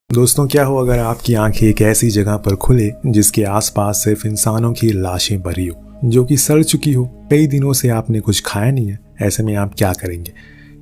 दोस्तों, क्या हो अगर आपकी आंखें एक ऐसी जगह पर खुले जिसके आसपास सिर्फ इंसानों की लाशें भरी हो, जो कि सड़ चुकी हो। कई दिनों से आपने कुछ खाया नहीं है। ऐसे में आप क्या करेंगे?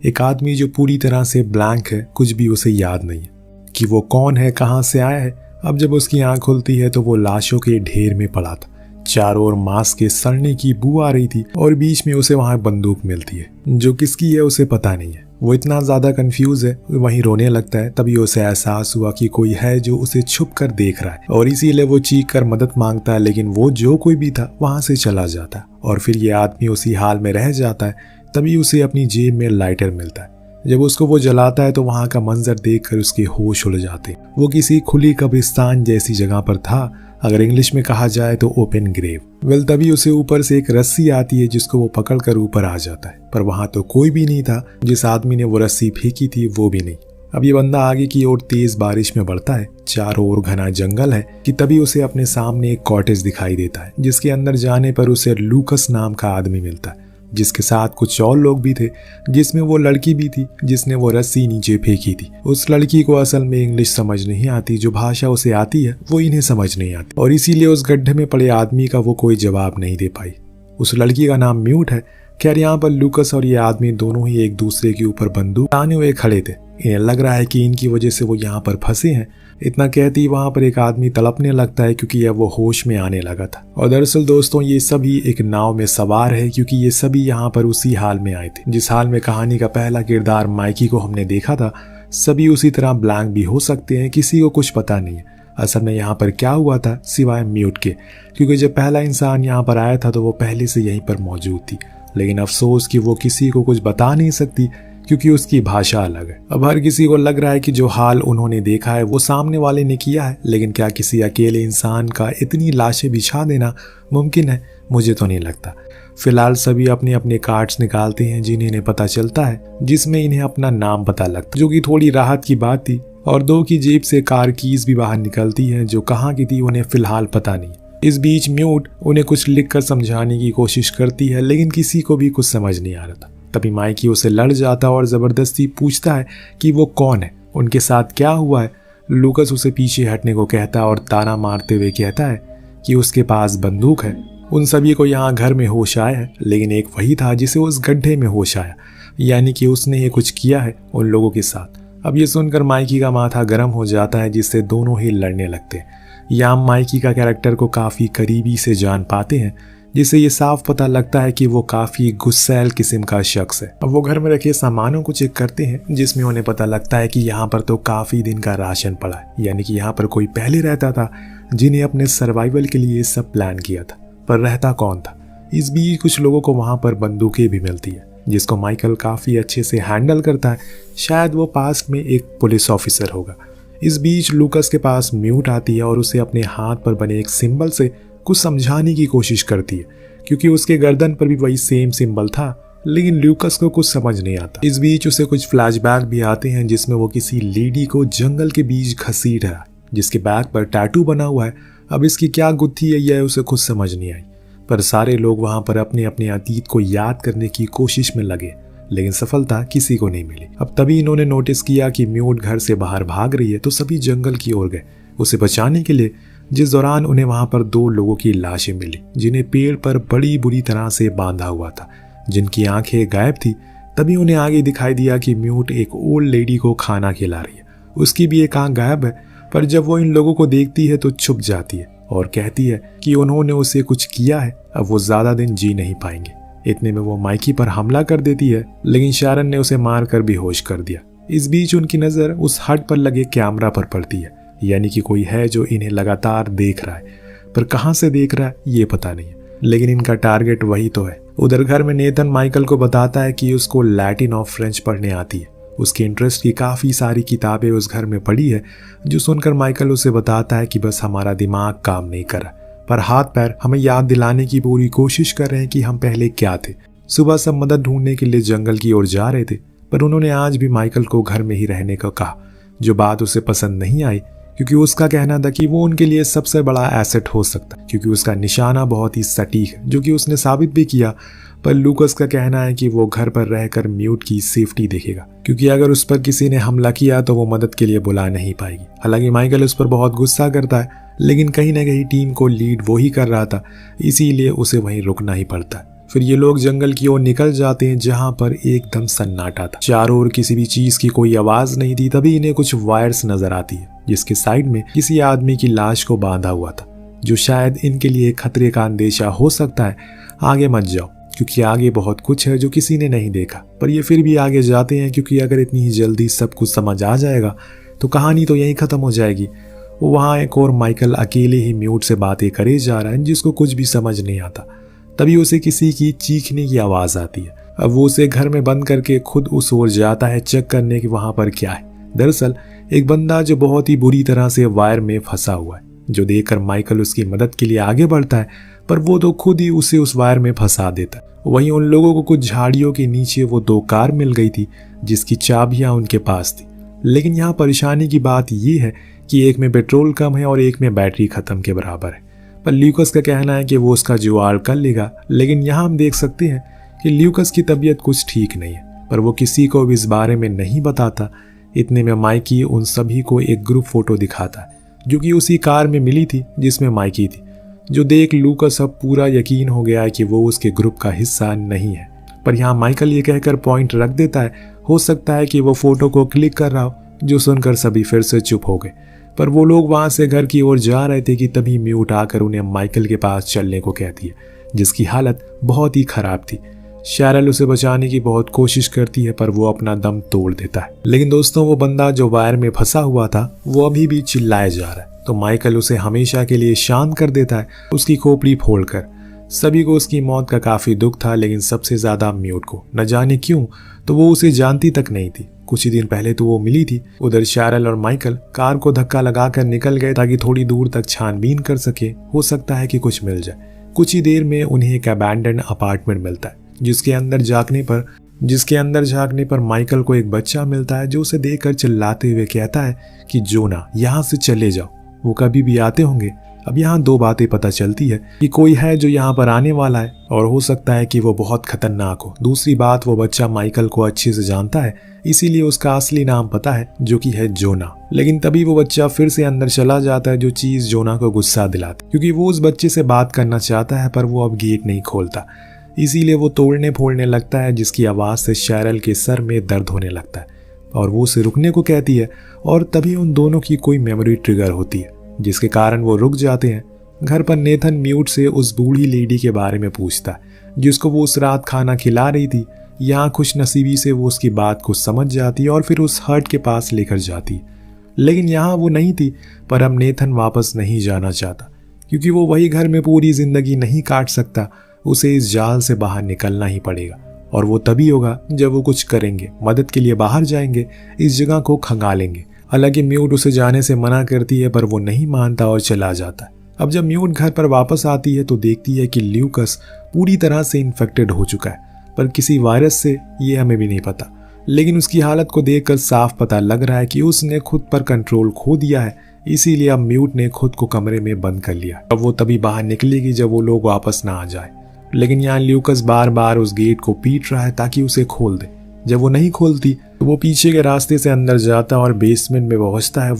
एक आदमी जो पूरी तरह से ब्लैंक है, कुछ भी उसे याद नहीं है कि वो कौन है, कहां से आया है। अब जब उसकी आंख खुलती है तो वो लाशों के ढेर में पड़ा था। चारों ओर मांस के सड़ने की बू आ रही थी और बीच में उसे वहां बंदूक मिलती है जो किसकी है उसे पता नहीं है। वो इतना ज्यादा कंफ्यूज है, वहीं रोने लगता है। तभी उसे एहसास हुआ कि कोई है जो उसे छुप कर देख रहा है और इसीलिए वो चीख कर मदद मांगता है। लेकिन वो जो कोई भी था वहां से चला जाता है और फिर ये आदमी उसी हाल में रह जाता है। तभी उसे अपनी जेब में लाइटर मिलता है। जब उसको वो जलाता है तो वहां का मंजर देखकर उसके होश उड़ जाते हैं। वो किसी खुली कब्रिस्तान जैसी जगह पर था, अगर इंग्लिश में कहा जाए तो ओपन ग्रेव। तभी उसे ऊपर से एक रस्सी आती है जिसको वो पकड़कर ऊपर आ जाता है, पर वहां तो कोई भी नहीं था। जिस आदमी ने वो रस्सी फेंकी थी वो भी नहीं। अब ये बंदा आगे की ओर तेज बारिश में बढ़ता है। चारों ओर घना जंगल है कि तभी उसे अपने सामने एक कॉटेज दिखाई देता है, जिसके अंदर जाने पर उसे लूकस नाम का आदमी मिलता है, जिसके साथ कुछ और लोग भी थे, जिसमें वो लड़की भी थी जिसने वो रस्सी नीचे फेंकी थी। उस लड़की को असल में इंग्लिश समझ नहीं आती, जो भाषा उसे आती है वो इन्हें समझ नहीं आती और इसीलिए उस गड्ढे में पड़े आदमी का वो कोई जवाब नहीं दे पाई। उस लड़की का नाम म्यूट है। खैर, यहाँ पर लूकस और ये आदमी दोनों ही एक दूसरे के ऊपर बंदूक ताने हुए खड़े थे। इन्हें लग रहा है कि इनकी वजह से वो यहाँ पर फंसे हैं। इतना कहते ही वहां पर एक आदमी तड़पने लगता है क्योंकि अब वो होश में आने लगा था। और दरअसल दोस्तों, ये सभी एक नाव में सवार है क्योंकि ये सभी यहाँ पर उसी हाल में आए थे जिस हाल में कहानी का पहला किरदार माइकी को हमने देखा था। सभी उसी तरह ब्लैंक भी हो सकते हैं, किसी को कुछ पता नहीं है असल में यहाँ पर क्या हुआ था सिवाय म्यूट के, क्योंकि जब पहला इंसान यहाँ पर आया था तो वो पहले से यहीं पर मौजूद थी। लेकिन अफसोस कि वो किसी को कुछ बता नहीं सकती क्योंकि उसकी भाषा अलग है। अब हर किसी को लग रहा है कि जो हाल उन्होंने देखा है वो सामने वाले ने किया है, लेकिन क्या किसी अकेले इंसान का इतनी लाशें बिछा देना मुमकिन है? मुझे तो नहीं लगता। फिलहाल सभी अपने अपने कार्ड्स निकालते हैं जिन्हें इन्हें पता चलता है, जिसमें इन्हें अपना नाम पता लगता, जो कि थोड़ी राहत की बात थी। और दो की जेब से कार कीज भी बाहर निकलती हैं, जो कहाँ की थी उन्हें फिलहाल पता नहीं। इस बीच म्यूट उन्हें कुछ लिखकर समझाने की कोशिश करती है, लेकिन किसी को भी कुछ समझ नहीं आ रहा था। तभी माइकी उसे लड़ जाता और जबरदस्ती पूछता है कि वो कौन है, उनके साथ क्या हुआ है। लूकस उसे पीछे हटने को कहता है और ताना मारते हुए कहता है कि उसके पास बंदूक है। उन सभी को यहाँ घर में होश आया है, लेकिन एक वही था जिसे उस गड्ढे में होश आया, यानी कि उसने ये कुछ किया है उन लोगों के साथ। अब ये सुनकर माइकी का माथा गर्म हो जाता है, जिससे दोनों ही लड़ने लगते हैं। यहाँ माइकी का कैरेक्टर को काफ़ी करीबी से जान पाते हैं, जिससे ये साफ पता लगता है कि वो काफ़ी गुस्सैल किस्म का शख्स है। अब वो घर में रखे सामानों को चेक करते हैं, जिसमें उन्हें पता लगता है कि यहाँ पर तो काफ़ी दिन का राशन पड़ा है, यानी कि यहाँ पर कोई पहले रहता था जिन्हें अपने सर्वाइवल के लिए सब प्लान किया था। पर रहता कौन था? इस बीच कुछ लोगों को वहाँ पर बंदूकें भी मिलती है, जिसको माइकल काफ़ी अच्छे से हैंडल करता है। शायद वो पास्ट में एक पुलिस ऑफिसर होगा। इस बीच लूकस के पास म्यूट आती है और उसे अपने हाथ पर बने एक सिंबल से कुछ समझाने की कोशिश करती है, क्योंकि उसके गर्दन पर भी वही सेम सिंबल था, लेकिन लूकस को कुछ समझ नहीं आता। इस बीच उसे कुछ फ्लैशबैक भी आते हैं, जिसमें वो किसी लेडी को जंगल के बीच घसीट रहा है, जिसके बैक पर टैटू बना हुआ है। अब इसकी क्या गुत्थी है यह उसे खुद समझ नहीं आई, पर सारे लोग वहां पर अपने अपने अतीत को याद करने की कोशिश में लगे, लेकिन सफलता किसी को नहीं मिली। अब तभी इन्होंने नोटिस किया कि म्यूट घर से बाहर भाग रही है, तो सभी जंगल की ओर गए उसे बचाने के लिए, जिस दौरान उन्हें वहां पर दो लोगों की लाशें मिली, जिन्हें पेड़ पर बड़ी बुरी तरह से बांधा हुआ था, जिनकी आंखें गायब थी। तभी उन्हें आगे दिखाई दिया कि म्यूट एक ओल्ड लेडी को खाना खिला रही है, उसकी भी एक आंख गायब है। पर जब वो इन लोगों को देखती है तो छुप जाती है और कहती है कि उन्होंने उसे कुछ किया है, अब वो ज्यादा दिन जी नहीं पाएंगे। इतने में वो माइकी पर हमला कर देती है, लेकिन शारन ने उसे मारकर बेहोश कर दिया। इस बीच उनकी नजर उस हट पर लगे कैमरा पर पड़ती है, यानी कि कोई है जो इन्हें लगातार देख रहा है, पर कहां से देख रहा है ये पता नहीं है, लेकिन इनका टारगेट वही तो है। उधर घर में नेथन माइकल को बताता है कि उसको लैटिन और फ्रेंच पढ़ने आती है। उसके इंटरेस्ट की काफ़ी सारी किताबें उस घर में पड़ी है, जो सुनकर माइकल उसे बताता है कि बस हमारा दिमाग काम नहीं कर रहा, पर हाथ पैर हमें याद दिलाने की पूरी कोशिश कर रहे हैं कि हम पहले क्या थे। सुबह सब मदद ढूंढने के लिए जंगल की ओर जा रहे थे, पर उन्होंने आज भी माइकल को घर में ही रहने को कहा, जो बात उसे पसंद नहीं आई, क्योंकि उसका कहना था कि वो उनके लिए सबसे बड़ा एसेट हो सकता है, क्योंकि उसका निशाना बहुत ही सटीक है, जो कि उसने साबित भी किया। पर लूकस का कहना है कि वो घर पर रहकर म्यूट की सेफ्टी देखेगा, क्योंकि अगर उस पर किसी ने हमला किया तो वो मदद के लिए बुला नहीं पाएगी। हालांकि माइकल उस पर बहुत गुस्सा करता है, लेकिन कहीं ना कहीं टीम को लीड वो ही कर रहा था, इसीलिए उसे वहीं रुकना ही पड़ता है। फिर ये लोग जंगल की ओर निकल जाते हैं, जहां पर एकदम सन्नाटा था। चारों ओर किसी भी चीज की कोई आवाज नहीं थी। तभी इन्हें कुछ वायर्स नजर आती है, जिसके साइड में किसी आदमी की लाश को बांधा हुआ था, जो शायद इनके लिए खतरे का अंदेशा हो सकता है। आगे मत जाओ, क्योंकि आगे बहुत कुछ है जो किसी ने नहीं देखा। पर ये फिर भी आगे जाते हैं, क्योंकि अगर इतनी ही जल्दी सब कुछ समझ आ जाएगा तो कहानी तो यहीं खत्म हो जाएगी। वहाँ एक और माइकल अकेले ही म्यूट से बातें करे जा रहा है, जिसको कुछ भी समझ नहीं आता। तभी उसे किसी की चीखने की आवाज आती है। अब वो उसे घर में बंद करके खुद उस ओर जाता है चेक करने कि वहां पर क्या है। दरअसल एक बंदा जो बहुत ही बुरी तरह से वायर में फंसा हुआ है, जो देखकर माइकल उसकी मदद के लिए आगे बढ़ता है, पर वो तो खुद ही उसे उस वायर में फंसा देता है। वहीं उन लोगों को कुछ झाड़ियों के नीचे वो 2 कार मिल गई थी, जिसकी चाबियां उनके पास थी। लेकिन यहाँ परेशानी की बात ये है कि एक में पेट्रोल कम है और एक में बैटरी खत्म के बराबर है। पर ल्यूकस का कहना है कि वो उसका जुगाड़ कर लेगा। लेकिन यहाँ हम देख सकते हैं कि ल्यूकस की तबीयत कुछ ठीक नहीं है, पर वो किसी को भी इस बारे में नहीं बताता। इतने में माइकी उन सभी को एक ग्रुप फोटो दिखाता है, जो कि उसी कार में मिली थी जिसमें माइकी थी, जो देख लूकस अब पूरा यकीन हो गया है कि वो उसके ग्रुप का हिस्सा नहीं है। पर यहाँ माइकल ये कहकर पॉइंट रख देता है, हो सकता है कि वो फोटो को क्लिक कर रहा हो, जो सुनकर सभी फिर से चुप हो गए। पर वो लोग वहां से घर की ओर जा रहे थे कि तभी म्यूट आकर उन्हें माइकल के पास चलने को कहती है, जिसकी हालत बहुत ही खराब थी। शैरल उसे बचाने की बहुत कोशिश करती है, पर वो अपना दम तोड़ देता है। लेकिन दोस्तों, वो बंदा जो वायर में फंसा हुआ था वो अभी भी चिल्लाए जा रहा है, तो माइकल उसे हमेशा के लिए शांत कर देता है, उसकी खोपड़ी फोड़कर। सभी को उसकी मौत का काफी दुख था, लेकिन सबसे ज्यादा म्यूट को। न जाने क्यों, तो वो उसे जानती तक नहीं थी। कुछ ही दिन पहले तो वो मिली थी। उधर शैरल और माइकल कार को धक्का लगाकर निकल गए ताकि थोड़ी दूर तक छानबीन कर सके, हो सकता है कि कुछ मिल जाए। कुछ ही देर में उन्हें एक अबैंडन अपार्टमेंट मिलता है, जिसके अंदर झांकने पर माइकल को एक बच्चा मिलता है, जो उसे देखकर चिल्लाते हुए कहता है कि जोना, यहाँ से चले जाओ, वो कभी भी आते होंगे। अब यहाँ 2 बातें पता चलती है कि कोई है जो यहाँ पर आने वाला है, और हो सकता है कि वो बहुत खतरनाक हो। दूसरी बात, वो बच्चा माइकल को अच्छे से जानता है, इसीलिए उसका असली नाम पता है, जो कि है जोना। लेकिन तभी वो बच्चा फिर से अंदर चला जाता है, जो चीज जोना को गुस्सा दिलाती, क्योंकि वो उस बच्चे से बात करना चाहता है, पर वो अब गेट नहीं खोलता। इसीलिए वो तोड़ने फोड़ने लगता है, जिसकी आवाज से शैरल के सर में दर्द होने लगता है, और वो उसे रुकने को कहती है। और तभी उन दोनों की कोई मेमोरी ट्रिगर होती है, जिसके कारण वो रुक जाते हैं। घर पर नेथन म्यूट से उस बूढ़ी लेडी के बारे में पूछता है, जिसको वो उस रात खाना खिला रही थी। यहाँ खुशनसीबी से वो उसकी बात को समझ जाती है और फिर उस हर्ट के पास लेकर जाती है। लेकिन यहाँ वो नहीं थी, पर अब नेथन वापस नहीं जाना चाहता, क्योंकि वो वही घर में पूरी जिंदगी नहीं काट सकता। उसे इस जाल से बाहर निकलना ही पड़ेगा, और वो तभी होगा जब वो कुछ करेंगे, मदद के लिए बाहर जाएंगे, इस जगह को खंगालेंगे। हालांकि म्यूट उसे जाने से मना करती है, पर वो नहीं मानता और चला जाता है। अब जब म्यूट घर पर वापस आती है तो देखती है कि ल्यूकस पूरी तरह से इन्फेक्टेड हो चुका है, पर किसी वायरस से, ये हमें भी नहीं पता। लेकिन उसकी हालत को देखकर साफ पता लग रहा है कि उसने खुद पर कंट्रोल खो दिया है, इसीलिए अब म्यूट ने खुद को कमरे में बंद कर लिया। अब वो तभी बाहर निकलेगी जब वो लोग वापस ना आ जाए। लेकिन यहाँ ल्यूकस बार बार उस गेट को पीट रहा है ताकि उसे खोल दे। जब वो नहीं खोलती तो वो पीछे के रास्ते से अंदर जाता और बेसमेंट में पहुंचता है।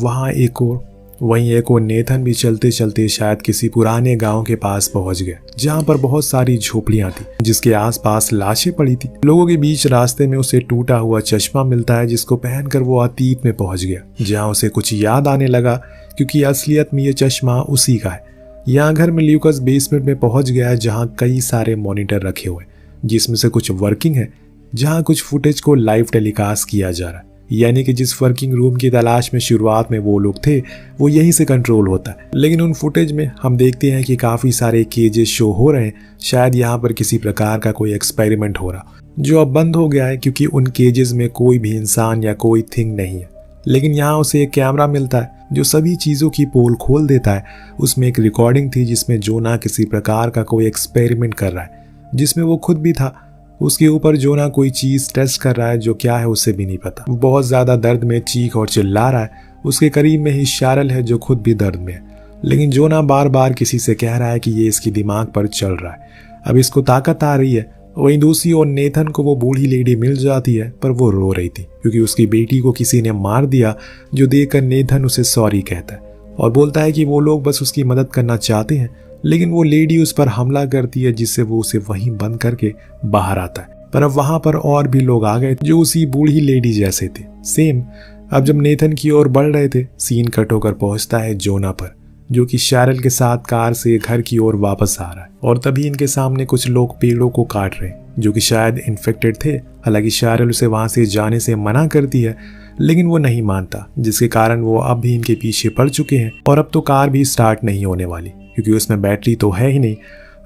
वहीं एक और नेथन भी चलते चलते शायद किसी पुराने गांव के पास पहुंच गया, जहां पर बहुत सारी झोपड़ियां थी, जिसके आसपास लाशें पड़ी थी। लोगों के बीच रास्ते में उसे टूटा हुआ चश्मा मिलता है, जिसको पहनकर वो अतीत में पहुंच गया, जहां उसे कुछ याद आने लगा, क्योंकि असलियत में ये चश्मा उसी का है। यहाँ घर में ल्यूकस बेसमेंट में पहुंच गया है, जहाँ कई सारे मॉनिटर रखे हुए, जिसमें से कुछ वर्किंग है, जहाँ कुछ फुटेज को लाइव टेलीकास्ट किया जा रहा है। यानी कि जिस वर्किंग रूम की तलाश में शुरुआत में वो लोग थे, वो यहीं से कंट्रोल होता है। लेकिन उन फुटेज में हम देखते हैं कि काफी सारे केजेस शो हो रहे हैं। शायद यहाँ पर किसी प्रकार का कोई एक्सपेरिमेंट हो रहा, जो अब बंद हो गया है, क्योंकि उन केजेस में कोई भी इंसान या कोई थिंग नहीं है। लेकिन यहाँ उसे एक कैमरा मिलता है जो सभी चीजों की पोल खोल देता है। उसमें एक रिकॉर्डिंग थी जिसमें जोना किसी प्रकार का कोई एक्सपेरिमेंट कर रहा है, जिसमें वो खुद भी था। उसके ऊपर जोना कोई चीज टेस्ट कर रहा है, जो क्या है उसे भी नहीं पता। वो बहुत ज्यादा दर्द में चीख और चिल्ला रहा है। उसके करीब में ही शैरल है, जो खुद भी दर्द में है। लेकिन जोना बार बार किसी से कह रहा है कि ये इसकी दिमाग पर चल रहा है, अब इसको ताकत आ रही है वहीं दूसरी ओर नेथन को वो बूढ़ी लेडी मिल जाती है, पर वो रो रही थी क्योंकि उसकी बेटी को किसी ने मार दिया, जो देखकर नेथन उसे सॉरी कहता है और बोलता है कि वो लोग बस उसकी मदद करना चाहते हैं, लेकिन वो लेडी उस पर हमला करती है जिससे वो उसे वहीं बंद करके बाहर आता है। पर अब वहां पर और भी लोग आ गए जो उसी बूढ़ी लेडी जैसे थे, सेम। अब जब नेथन की ओर बढ़ रहे थे, सीन कट होकर पहुंचता है जोना पर, जो कि शैरल के साथ कार से घर की ओर वापस आ रहा है और तभी इनके सामने कुछ लोग पेड़ों को काट रहे हैं जो कि शायद इन्फेक्टेड थे। हालांकि शैरल उसे वहां से जाने से मना करती है, लेकिन वो नहीं मानता, जिसके कारण वो अब भी इनके पीछे पड़ चुके हैं और अब तो कार भी स्टार्ट नहीं होने वाली क्योंकि उसमें बैटरी तो है ही नहीं।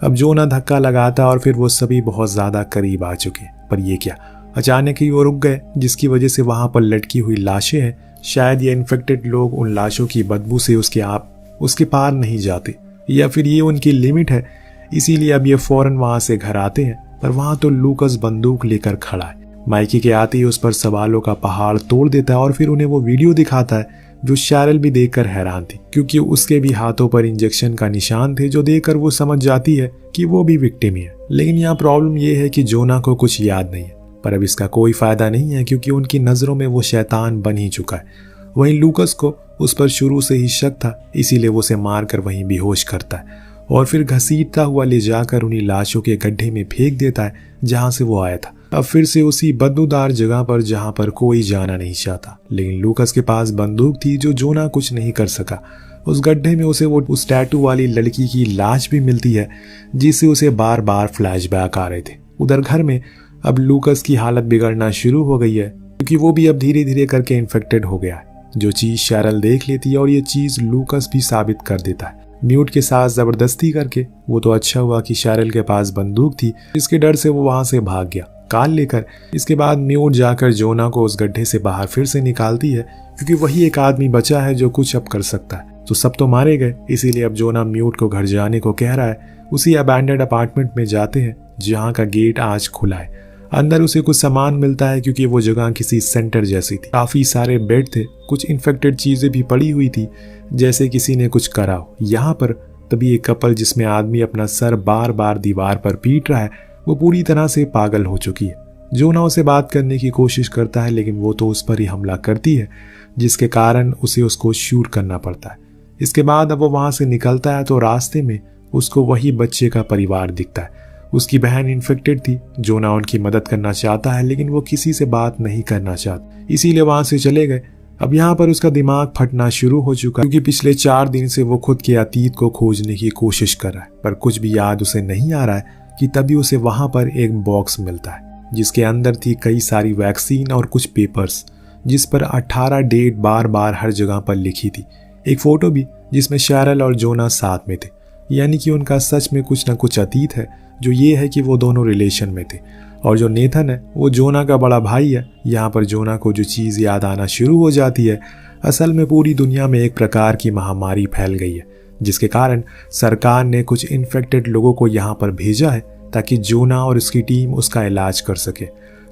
अब जोना धक्का लगाता और फिर वो सभी बहुत ज्यादा करीब आ चुके हैं। पर ये क्या, अचानक ही वो रुक गए, जिसकी वजह से वहां पर लटकी हुई लाशें हैं। शायद ये इन्फेक्टेड लोग उन लाशों की बदबू से उसके पार नहीं जाते, या फिर ये उनकी लिमिट है, इसीलिए अब ये फौरन वहां से घर आते हैं। पर वहां तो लूकस बंदूक लेकर खड़ा है। माइकी के आते ही उस पर सवालों का पहाड़ तोड़ देता है और फिर उन्हें वो वीडियो दिखाता है जो शैरल भी देखकर हैरान थी क्योंकि उसके भी हाथों पर इंजेक्शन का निशान थे, जो देखकर वो समझ जाती है कि वो भी विक्टिम है। लेकिन यहाँ प्रॉब्लम ये है कि जोना को कुछ याद नहीं है, पर अब इसका कोई फायदा नहीं है क्योंकि उनकी नजरों में वो शैतान बन ही चुका है। वहीं लूकस को उस पर शुरू से ही शक था, इसीलिए वो उसे मारकर वहीं बेहोश करता है और फिर घसीटता हुआ ले जाकर उन्हीं लाशों के गड्ढे में फेंक देता है जहां से वो आया था। अब फिर से उसी बदबूदार जगह पर जहां पर कोई जाना नहीं चाहता, लेकिन लूकस के पास बंदूक थी जो जोना कुछ नहीं कर सका। उस गड्ढे में उसे वो उस टैटू वाली लड़की की लाश भी मिलती है जिससे उसे बार बार फ्लैशबैक आ रहे थे। उधर घर में अब लूकस की हालत बिगड़ना शुरू हो गई है क्योंकि वो भी अब धीरे धीरे करके इन्फेक्टेड हो गया है। जो चीज शैरल देख लेती है और ये चीज लूकस भी साबित कर देता है म्यूट के साथ जबरदस्ती करके। वो तो अच्छा हुआ कि शैरल के पास बंदूक थी, इसके डर से वो वहां से भाग गया कार लेकर। इसके बाद म्यूट जाकर जोना को उस गड्ढे से बाहर फिर से निकालती है क्योंकि वही एक आदमी बचा है जो कुछ अब कर सकता है। तो सब तो मारे गए, इसीलिए अब जोना म्यूट को घर जाने को कह रहा है। उसी अबैंडन्ड अपार्टमेंट में जाते हैं जहाँ का गेट आज खुला है। अंदर उसे कुछ सामान मिलता है क्योंकि वो जगह किसी सेंटर जैसी थी। काफी सारे बेड थे, कुछ इन्फेक्टेड चीजें भी पड़ी हुई थी जैसे किसी ने कुछ करा हो यहाँ पर। तभी एक कपल जिसमें आदमी अपना सर बार बार दीवार पर पीट रहा है, वो पूरी तरह से पागल हो चुकी है। जोना उसे बात करने की कोशिश करता है, लेकिन वो तो उस पर ही हमला करती है, जिसके कारण उसे उसको शूट करना पड़ता है। इसके बाद अब वो वहां से निकलता है तो रास्ते में उसको वही बच्चे का परिवार दिखता है। उसकी बहन इन्फेक्टेड थी। जोना उनकी मदद करना चाहता है, लेकिन वो किसी से बात नहीं करना चाहता, इसीलिए वहां से चले गए। अब यहाँ पर उसका दिमाग फटना शुरू हो चुका है क्योंकि पिछले 4 दिन से वो खुद के अतीत को खोजने की कोशिश कर रहा है, पर कुछ भी याद उसे नहीं आ रहा है कि तभी उसे वहां पर एक बॉक्स मिलता है जिसके अंदर थी कई सारी वैक्सीन और कुछ पेपर्स, जिस पर 18 डेट बार बार हर जगह पर लिखी थी। एक फोटो भी जिसमें शैरल और जोना साथ में थे, यानी कि उनका सच में कुछ न कुछ अतीत है, जो ये है कि वो दोनों रिलेशन में थे। और जो नेथन है वो जोना का बड़ा भाई है। यहाँ पर जोना को जो चीज़ याद आना शुरू हो जाती है, असल में पूरी दुनिया में एक प्रकार की महामारी फैल गई है, जिसके कारण सरकार ने कुछ इन्फेक्टेड लोगों को यहाँ पर भेजा है ताकि जोना और उसकी टीम उसका इलाज कर सके।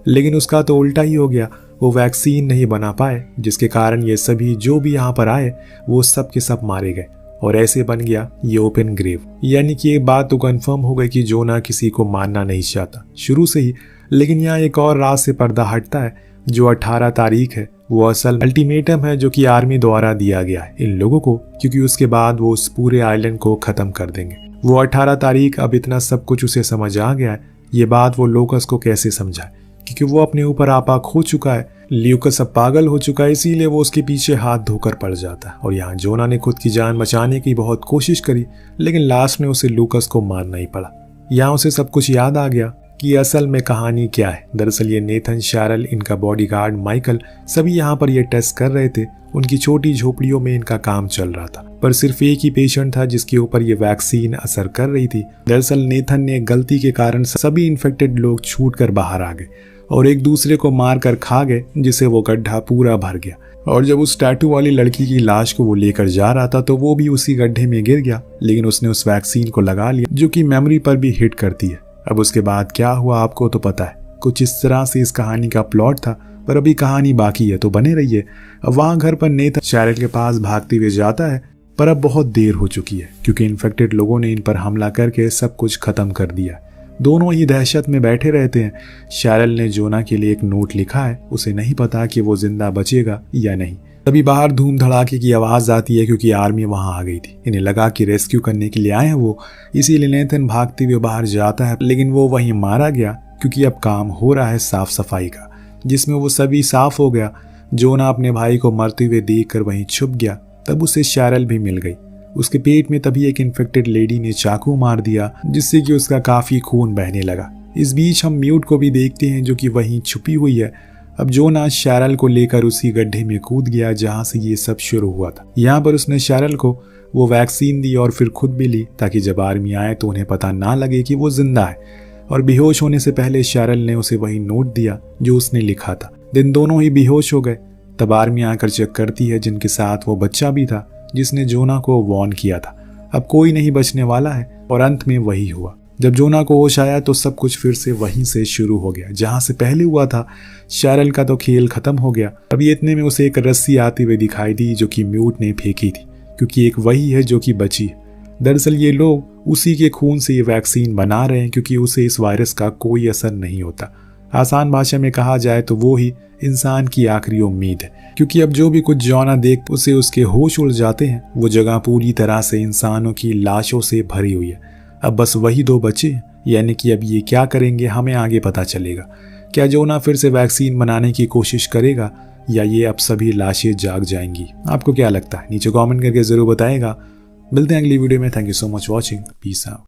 लेकिन उसका तो उल्टा ही हो गया, वो वैक्सीन नहीं बना पाए, जिसके कारण ये सभी जो भी यहाँ पर आए वो सब के सब मारे गए और ऐसे बन गया ये ओपन ग्रेव। यानी कि एक बात तो कंफर्म हो गई कि जोना किसी को मारना नहीं चाहता शुरू से ही। लेकिन यहाँ एक और राज से पर्दा हटता है। जो 18 तारीख है वो असल अल्टीमेटम है जो कि आर्मी द्वारा दिया गया है इन लोगों को, क्योंकि उसके बाद वो उस पूरे आइलैंड को खत्म कर देंगे। वो 18 तारीख अब इतना सब कुछ उसे समझ आ गया है। ये बात वो लूकस को कैसे समझाए, क्योंकि वो अपने ऊपर आपा खो चुका है। लूकस अब पागल हो चुका है, इसीलिए वो उसके पीछे हाथ धोकर पड़ जाता है। और यहाँ जोना ने खुद की जान बचाने की बहुत कोशिश करी, लेकिन लास्ट में उसे लूकस को मारना ही पड़ा। यहाँ उसे सब कुछ याद आ गया कि असल में कहानी क्या है। दरअसल ये नेथन, शैरल, इनका बॉडीगार्ड माइकल सभी यहाँ पर ये टेस्ट कर रहे थे। उनकी छोटी झोपड़ियों में इनका काम चल रहा था, पर सिर्फ एक ही पेशेंट था जिसके ऊपर ये वैक्सीन असर कर रही थी। दरअसल नेथन ने गलती के कारण सभी इन्फेक्टेड लोग छूट कर बाहर आ गए और एक दूसरे को मार कर खा गए, जिससे वो गड्ढा पूरा भर गया। और जब उस टैटू वाली लड़की की लाश को वो लेकर जा रहा था तो वो भी उसी गड्ढे में गिर गया, लेकिन उसने उस वैक्सीन को लगा लिया जो कि मेमोरी पर भी हिट करती है। अब उसके बाद क्या हुआ आपको तो पता है। कुछ इस तरह से इस कहानी का प्लॉट था, पर अभी कहानी बाकी है, तो बने रहिए। अब वहां घर पर नेथन शैरल के पास भागते हुए जाता है, पर अब बहुत देर हो चुकी है क्योंकि इन्फेक्टेड लोगों ने इन पर हमला करके सब कुछ खत्म कर दिया। दोनों ही दहशत में बैठे रहते हैं। शैरल ने जोना के लिए एक नोट लिखा है, उसे नहीं पता कि वो जिंदा बचेगा या नहीं। तभी बाहर धूम धड़ाके की आवाज आती है क्योंकि आर्मी वहां आ गई थी। इन्हें लगा कि रेस्क्यू करने के लिए आए हैं वो, इसीलिए नेथन भागते हुए बाहर जाता है, लेकिन वो वहीं मारा गया क्योंकि अब काम हो रहा है साफ सफाई का, जिसमें वो सभी साफ हो गया। जोना अपने भाई को मरते हुए देखकर वहीं छुप गया। तब उसे शैरल भी मिल गई। उसके पेट में तभी एक इन्फेक्टेड लेडी ने चाकू मार दिया, जिससे कि उसका काफी खून बहने लगा। इस बीच हम म्यूट को भी देखते हैं जो कि वहीं छुपी हुई है। अब जोना शैरल को लेकर उसी गड्ढे में कूद गया जहां से ये सब शुरू हुआ था। यहाँ पर उसने शैरल को वो वैक्सीन दी और फिर खुद भी ली, ताकि जब आर्मी आए तो उन्हें पता ना लगे कि वो जिंदा है। और बेहोश होने से पहले शैरल ने उसे वही नोट दिया जो उसने लिखा था। दिन दोनों ही बेहोश हो गए। तब आर्मी आकर चेक करती है, जिनके साथ वो बच्चा भी था जिसने जोना को वार्न किया था। अब कोई नहीं बचने वाला है, और अंत में वही हुआ। जब जोना को होश आया तो सब कुछ फिर से वहीं से शुरू हो गया जहां से पहले हुआ था। शैरल का तो खेल खत्म हो गया। अभी इतने में उसे एक रस्सी आती हुई दिखाई दी जो कि म्यूट ने फेंकी थी, क्योंकि एक वही है जो कि बची है। दरअसल ये लोग उसी के खून से ये वैक्सीन बना रहे हैं, क्योंकि उसे इस वायरस का कोई असर नहीं होता। आसान भाषा में कहा जाए तो वो ही इंसान की आखिरी उम्मीद है, क्योंकि अब जो भी कुछ जोना देख उसे उसके होश उड़ जाते हैं। वो जगह पूरी तरह से इंसानों की लाशों से भरी हुई है। अब बस वही दो बचे, यानी कि अब ये क्या करेंगे हमें आगे पता चलेगा। क्या जोना फिर से वैक्सीन बनाने की कोशिश करेगा, या ये अब सभी लाशें जाग जाएंगी? आपको क्या लगता है नीचे कमेंट करके जरूर बताएगा। मिलते हैं अगली वीडियो में। Thank you so much watching. Peace out.